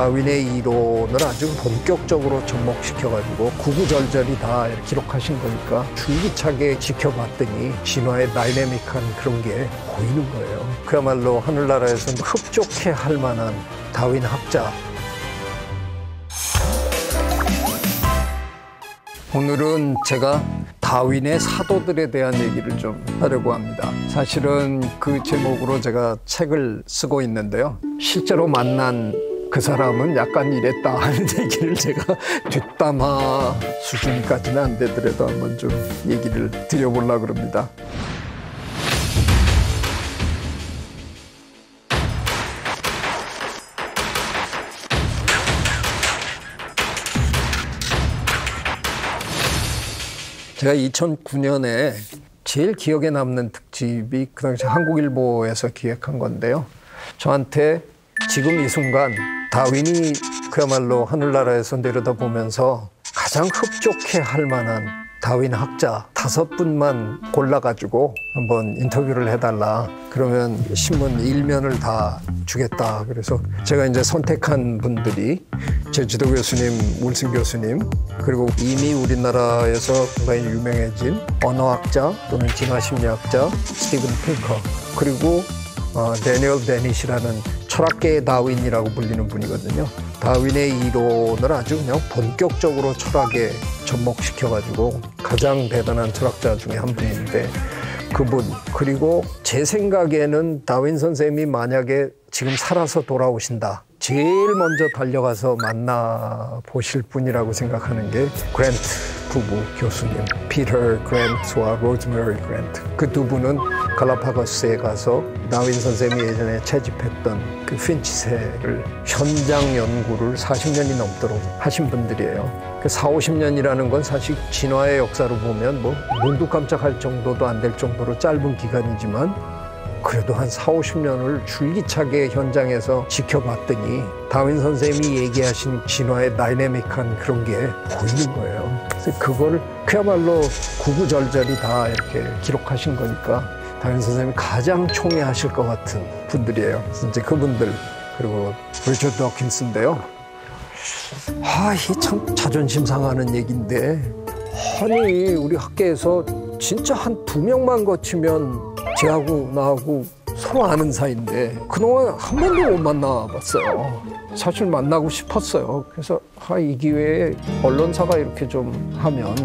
다윈의 이론을 아주 본격적으로 접목시켜가지고 구구절절히 다 기록하신 거니까 줄기차게 지켜봤더니 진화의 다이내믹한 그런 게 보이는 거예요. 그야말로 하늘나라에서는 흡족해 할 만한 다윈 학자. 오늘은 제가 다윈의 사도들에 대한 얘기를 좀 하려고 합니다. 사실은 그 제목으로 제가 책을 쓰고 있는데요. 실제로 만난 그 사람은 약간 이랬다 하는 얘기를 제가 뒷담화 수준까지는 안 되더라도 한번 좀 얘기를 드려보려고 합니다. 제가 2009년에 제일 기억에 남는 특집이 그 당시 한국일보에서 기획한 건데요. 저한테 지금 이 순간 다윈이 그야말로 하늘나라에서 내려다보면서 가장 흡족해 할 만한 다윈 학자 5분만 골라가지고 한번 인터뷰를 해달라. 그러면 신문 1면을 다 주겠다. 그래서 제가 이제 선택한 분들이 제주도 교수님, 울승 교수님, 그리고 이미 우리나라에서 굉장히 유명해진 언어학자 또는 진화심리학자 스티븐 핑커, 그리고 데니얼 데닛이라는 철학계의 다윈이라고 불리는 분이거든요. 다윈의 이론을 아주 그냥 본격적으로 철학에 접목시켜가지고 가장 대단한 철학자 중에 한 분인데 그분, 그리고 제 생각에는 다윈 선생님이 만약에 지금 살아서 돌아오신다, 제일 먼저 달려가서 만나보실 분이라고 생각하는 게 그랜트 부부 교수님, 피터 그랜트와 로즈메리 그랜트. 그 두 분은 갈라파고스에 가서 다윈 선생님이 예전에 채집했던 그 핀치새를 현장 연구를 40년이 넘도록 하신 분들이에요. 그 40~50년이라는 건 사실 진화의 역사로 보면 뭐 눈도 깜짝할 정도도 안 될 정도로 짧은 기간이지만 그래도 한 40~50년을 줄기차게 현장에서 지켜봤더니 다윈 선생님이 얘기하신 진화의 다이내믹한 그런 게 보이는 거예요. 그래서 그걸 그야말로 구구절절히 다 이렇게 기록하신 거니까 다윈 선생님이 가장 총애하실 것 같은 분들이에요. 그래서 이제 그분들, 그리고 리처드 도킨스인데요. 이게 참 자존심 상하는 얘기인데, 아니 우리 학계에서 진짜 한 2명만 거치면 쟤하고 나하고 서로 아는 사이인데 그동안 한 번도 못 만나봤어요. 사실 만나고 싶었어요. 그래서 이 기회에 언론사가 이렇게 좀 하면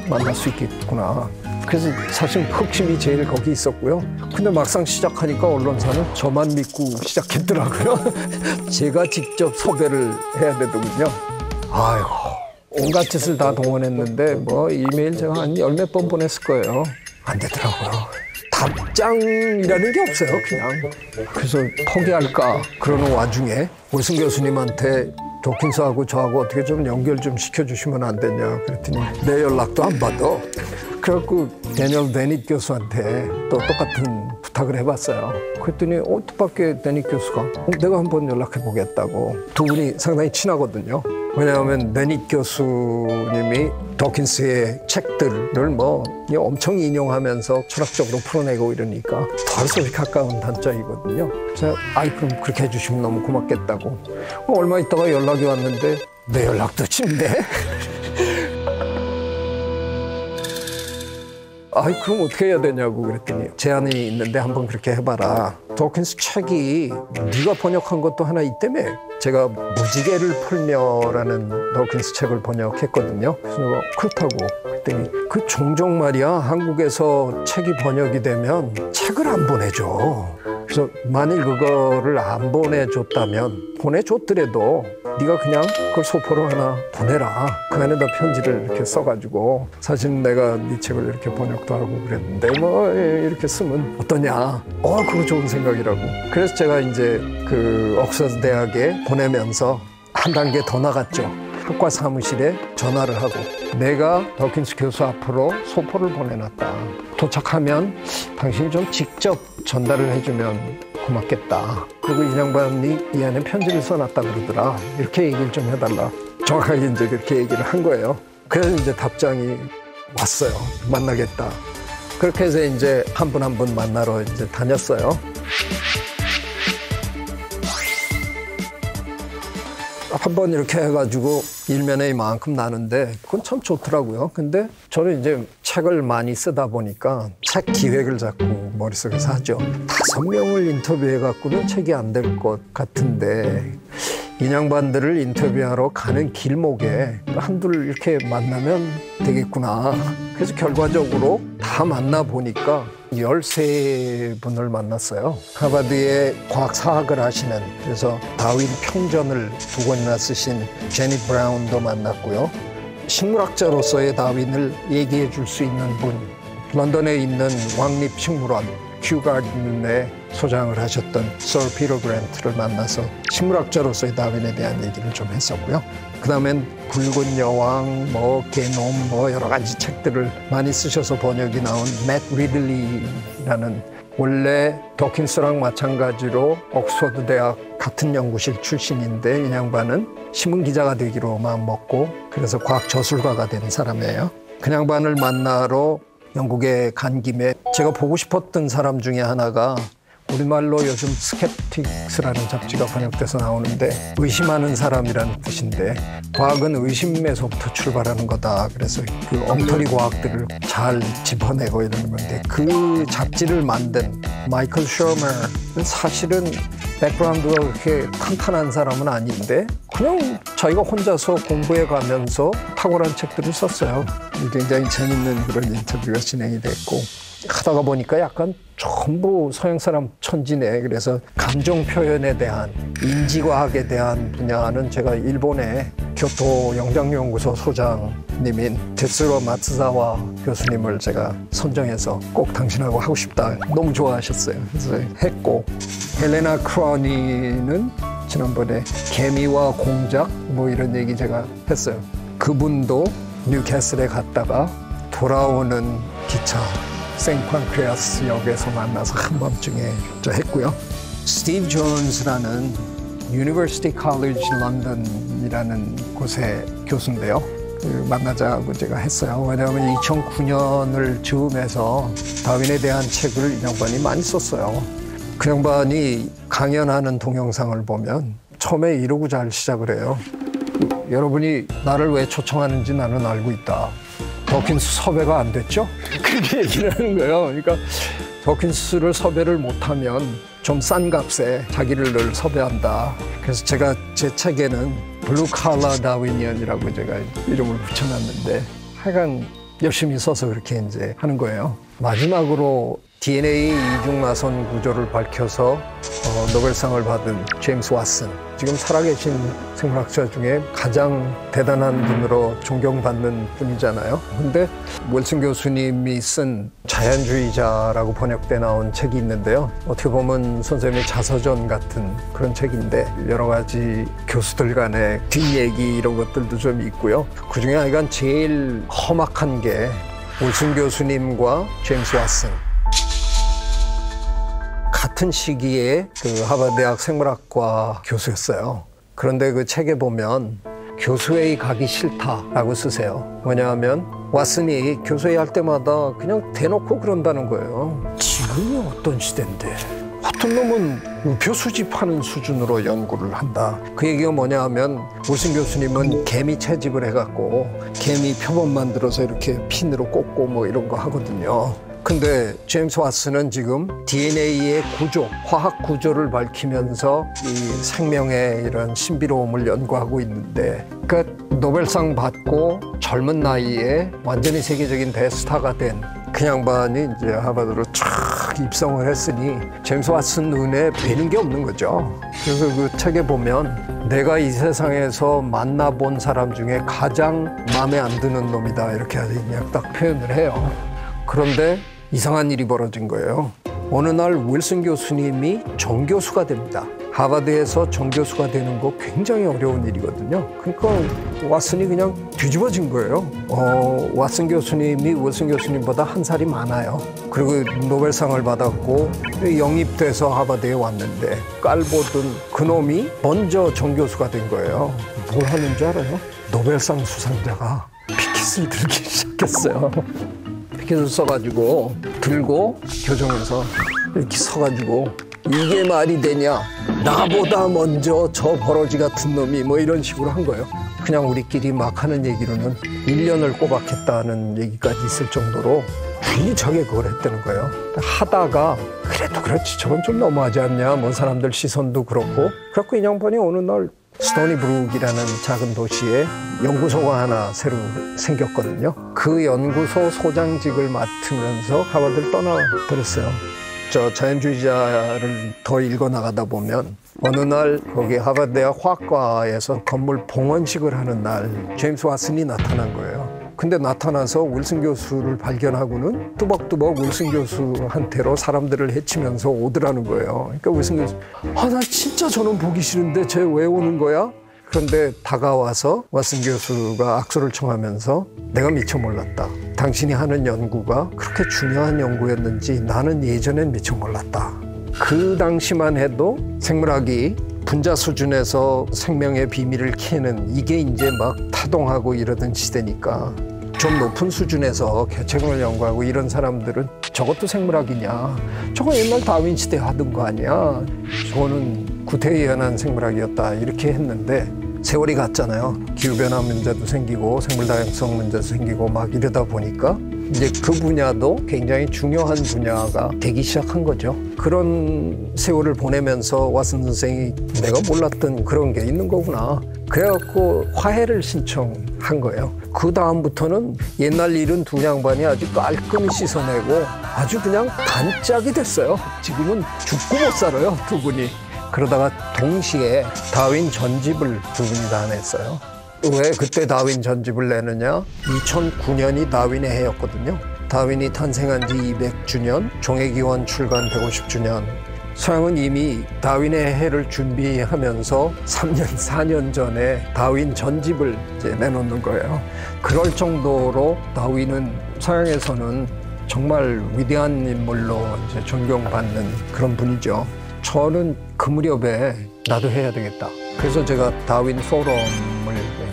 만날 수 있겠구나. 그래서 사실 흑심이 제일 거기 있었고요. 근데 막상 시작하니까 언론사는 저만 믿고 시작했더라고요. 제가 직접 섭외를 해야 되더군요. 아이고, 온갖 짓을 다 동원했는데 뭐 이메일 제가 한 10몇 번 보냈을 거예요. 안 되더라고요. 답장이라는 게 없어요, 그냥. 그래서 포기할까 그러는 와중에 울승 교수님한테 도킨스하고 저하고 어떻게 좀 연결 좀 시켜주시면 안 되냐 그랬더니 내 연락도 안 받아. 그래갖고 데니얼 데닛 교수한테 또 똑같은 부탁을 해봤어요. 그랬더니 뜻밖의 데닛 교수가 내가 한번 연락해 보겠다고. 두 분이 상당히 친하거든요. 왜냐하면 데닛 교수님이 도킨스의 책들을 뭐 엄청 인용하면서 철학적으로 풀어내고 이러니까 덜 가까운 단짝이거든요. 그래서 그럼 그렇게 해주시면 너무 고맙겠다고. 얼마 있다가 연락이 왔는데 내 연락도 친데. 그럼 어떻게 해야 되냐고 그랬더니 제안이 있는데 한번 그렇게 해봐라. 도킨스 책이 네가 번역한 것도 하나 있다며. 제가 무지개를 풀며라는 도킨스 책을 번역했거든요. 그래서 그렇다고 그랬더니 그 종종 말이야 한국에서 책이 번역이 되면 책을 안 보내줘. 그래서 만일 그거를 안 보내줬다면 보내줬더라도 네가 그냥 그걸 소포로 하나 보내라. 그 안에다 편지를 이렇게 써가지고 사실 내가 네 책을 이렇게 번역도 하고 그랬는데 뭐 이렇게 쓰면 어떠냐. 그거 좋은 생각이라고. 그래서 제가 이제 그 옥스퍼드 대학에 보내면서 한 단계 더 나갔죠. 학과 사무실에 전화를 하고 내가 도킨스 교수 앞으로 소포를 보내놨다. 도착하면 당신이 좀 직접 전달을 해주면 고맙겠다. 그리고 이 양반이 이 안에 편지를 써놨다 그러더라. 이렇게 얘기를 좀 해달라. 정확하게 이제 그렇게 얘기를 한 거예요. 그래서 이제 답장이 왔어요. 만나겠다. 그렇게 해서 이제 한 분 한 분 만나러 이제 다녔어요. 한번 이렇게 해가지고 일면에 이만큼 나는데 그건 참 좋더라고요. 근데 저는 이제 책을 많이 쓰다 보니까 책 기획을 자꾸 머릿속에서 하죠. 5명을 인터뷰해갖고는 책이 안 될 것 같은데 인양반들을 인터뷰하러 가는 길목에 한둘 이렇게 만나면 되겠구나. 그래서 결과적으로 다 만나보니까 13분을 만났어요. 하버드에 과학사학을 하시는, 그래서 다윈 평전을 2권이나 쓰신 제니 브라운도 만났고요. 식물학자로서의 다윈을 얘기해 줄 수 있는 분, 런던에 있는 왕립식물원 큐 가든의 소장을 하셨던 서 피터 그랜트를 만나서 식물학자로서의 다윈에 대한 얘기를 좀 했었고요. 그 다음엔 붉은 여왕, 게놈, 여러 가지 책들을 많이 쓰셔서 번역이 나온 맷 리들리라는, 원래 더킨스랑 마찬가지로 옥스퍼드 대학 같은 연구실 출신인데 이 양반은 신문 기자가 되기로 마음먹고 그래서 과학 저술가가 된 사람이에요. 그 양반을 만나러 영국에 간 김에 제가 보고 싶었던 사람 중에 하나가, 우리말로 요즘 스캡틱스라는 잡지가 번역돼서 나오는데 의심하는 사람이라는 뜻인데, 과학은 의심에서부터 출발하는 거다. 그래서 그 엉터리 과학들을 잘 짚어내고 이러는 건데, 그 잡지를 만든 마이클 셔머는 사실은 백그라운드가 그렇게 탄탄한 사람은 아닌데 그냥 자기가 혼자서 공부해 가면서 탁월한 책들을 썼어요. 굉장히 재밌는 그런 인터뷰가 진행이 됐고, 하다가 보니까 약간 전부 서양 사람 천지네. 그래서 감정 표현에 대한, 인지과학에 대한 분야는 제가 일본의 교토 영장연구소 소장님인 테츠로 마츠자와 교수님을 제가 선정해서 꼭 당신하고 하고 싶다. 너무 좋아하셨어요. 그래서 했고, 헬레나 크로니는 지난번에 개미와 공작 이런 얘기 제가 했어요. 그분도 뉴캐슬에 갔다가 돌아오는 기차 생판크레아스 역에서 만나서 한밤중에 했고요. 스티브 존스라는 유니버시티 컬리지 런던이라는 곳의 교수인데요. 만나자고 제가 했어요. 왜냐하면 2009년을 즈음해서 다윈에 대한 책을 이 양반이 많이 썼어요. 그 양반이 강연하는 동영상을 보면 처음에 이러고 잘 시작을 해요. 여러분이 나를 왜 초청하는지 나는 알고 있다. 더킨스 섭외가 안 됐죠? 그렇게 얘기를 하는 거예요. 그러니까 더킨스를 섭외를 못하면 좀 싼 값에 자기를 늘 섭외한다. 그래서 제가 제 책에는 블루 칼라 다윈이언이라고 제가 이름을 붙여놨는데, 하여간 열심히 써서 그렇게 이제 하는 거예요. 마지막으로 DNA 이중나선 구조를 밝혀서 노벨상을 받은 제임스 왓슨, 지금 살아계신 생물학자 중에 가장 대단한 분으로 존경받는 분이잖아요. 근데 윌슨 교수님이 쓴 자연주의자라고 번역돼 나온 책이 있는데요. 어떻게 보면 선생님의 자서전 같은 그런 책인데 여러 가지 교수들 간의 뒷얘기 이런 것들도 좀 있고요. 그중에 하여간 제일 험악한 게 윌슨 교수님과 제임스 왓슨, 같은 시기에 그 하버드 대학 생물학과 교수였어요. 그런데 그 책에 보면 교수회의 가기 싫다라고 쓰세요. 뭐냐면 왓슨이 교수회의 할 때마다 그냥 대놓고 그런다는 거예요. 지금이 어떤 시대인데 어떤 놈은 우표 수집하는 수준으로 연구를 한다. 그 얘기가 뭐냐 하면 윌슨 교수님은 개미 채집을 해갖고 개미 표본 만들어서 이렇게 핀으로 꽂고 이런 거 하거든요. 근데 제임스 왓슨은 지금 DNA의 구조, 화학 구조를 밝히면서 이 생명의 이런 신비로움을 연구하고 있는데, 그러니까 노벨상 받고 젊은 나이에 완전히 세계적인 대스타가 된 그 양반이 이제 하버드로 쫙 입성을 했으니 제임스 왓슨 눈에 뵈는 게 없는 거죠. 그래서 그 책에 보면 내가 이 세상에서 만나본 사람 중에 가장 마음에 안 드는 놈이다, 이렇게 그냥 딱 표현을 해요. 그런데 이상한 일이 벌어진 거예요. 어느 날 윌슨 교수님이 정교수가 됩니다. 하버드에서 정교수가 되는 거 굉장히 어려운 일이거든요. 그러니까 왓슨이 그냥 뒤집어진 거예요. 왓슨 교수님이 윌슨 교수님보다 한 살이 많아요. 그리고 노벨상을 받았고 영입돼서 하버드에 왔는데 깔보던 그놈이 먼저 정교수가 된 거예요. 뭘 하는 줄 알아요? 노벨상 수상자가 피켓을 들기 시작했어요. 피켓을 써가지고 들고 교정에서 이렇게 서가지고 이게 말이 되냐? 나보다 먼저 저 버러지 같은 놈이 뭐 이런 식으로 한 거예요. 그냥 우리끼리 막 하는 얘기로는 1년을 꼬박했다는 얘기까지 있을 정도로 줄기차게 그걸 했다는 거예요. 하다가 그래도 그렇지 저건 좀 너무하지 않냐, 뭐 사람들 시선도 그렇고. 그래갖고 이 양반이 어느 날 스토니브룩이라는 작은 도시에 연구소가 하나 새로 생겼거든요. 그 연구소 소장직을 맡으면서 하버드를 떠나버렸어요. 저 자연주의자를 더 읽어나가다 보면 어느 날 거기 하버드 대학 화학과에서 건물 봉헌식을 하는 날 제임스 왓슨이 나타난 거예요. 근데 나타나서 윌슨 교수를 발견하고는 뚜벅뚜벅 윌슨 교수한테로 사람들을 해치면서 오더라는 거예요. 그러니까 윌슨 교수, 나 진짜 저는 보기 싫은데 쟤 왜 오는 거야? 그런데 다가와서 왓슨 교수가 악수를 청하면서 내가 미처 몰랐다. 당신이 하는 연구가 그렇게 중요한 연구였는지 나는 예전엔 미처 몰랐다. 그 당시만 해도 생물학이 분자 수준에서 생명의 비밀을 캐는 이게 이제 막 타동하고 이러던 시대니까 좀 높은 수준에서 개체군을 연구하고 이런 사람들은 저것도 생물학이냐, 저거 옛날 다윈치 때 하던 거 아니야, 저거는 구태의연한 생물학이었다 이렇게 했는데 세월이 갔잖아요. 기후변화 문제도 생기고 생물다양성 문제도 생기고 막 이러다 보니까 이제 그 분야도 굉장히 중요한 분야가 되기 시작한 거죠. 그런 세월을 보내면서 왓슨 선생이 내가 몰랐던 그런 게 있는 거구나. 그래갖고 화해를 신청한 거예요. 그 다음부터는 옛날 일은 두 양반이 아주 깔끔히 씻어내고 아주 그냥 단짝이 됐어요. 지금은 죽고 못 살아요, 두 분이. 그러다가 동시에 다윈 전집을 두 분이 다 냈어요. 왜 그때 다윈 전집을 내느냐? 2009년이 다윈의 해였거든요. 다윈이 탄생한 지 200주년, 종의기원 출간 150주년. 서양은 이미 다윈의 해를 준비하면서 3년, 4년 전에 다윈 전집을 이제 내놓는 거예요. 그럴 정도로 다윈은 서양에서는 정말 위대한 인물로 이제 존경받는 그런 분이죠. 저는 그 무렵에 나도 해야 되겠다. 그래서 제가 다윈 포럼을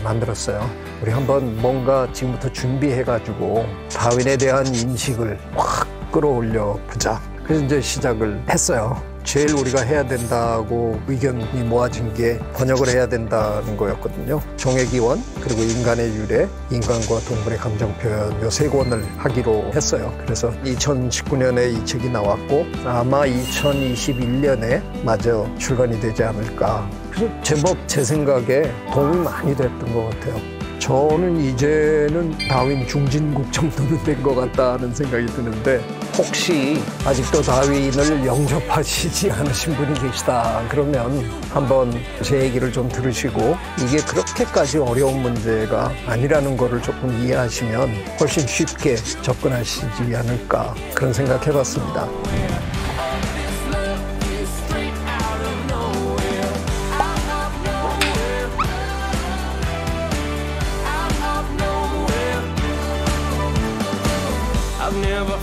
만들었어요. 우리 한번 뭔가 지금부터 준비해가지고 다윈에 대한 인식을 확 끌어올려 보자. 그래서 이제 시작을 했어요. 제일 우리가 해야 된다고 의견이 모아진 게 번역을 해야 된다는 거였거든요. 종의기원, 그리고 인간의 유래, 인간과 동물의 감정 표현 요 세 권을 하기로 했어요. 그래서 2019년에 이 책이 나왔고 아마 2021년에 마저 출간이 되지 않을까. 그래서 제법 제 생각에 도움이 많이 됐던 것 같아요. 저는 이제는 다윈 중진국 정도는 된 것 같다는 생각이 드는데 혹시 아직도 다윈을 영접하시지 않으신 분이 계시다 그러면 한번 제 얘기를 좀 들으시고 이게 그렇게까지 어려운 문제가 아니라는 거를 조금 이해하시면 훨씬 쉽게 접근하시지 않을까 그런 생각 해봤습니다. I've never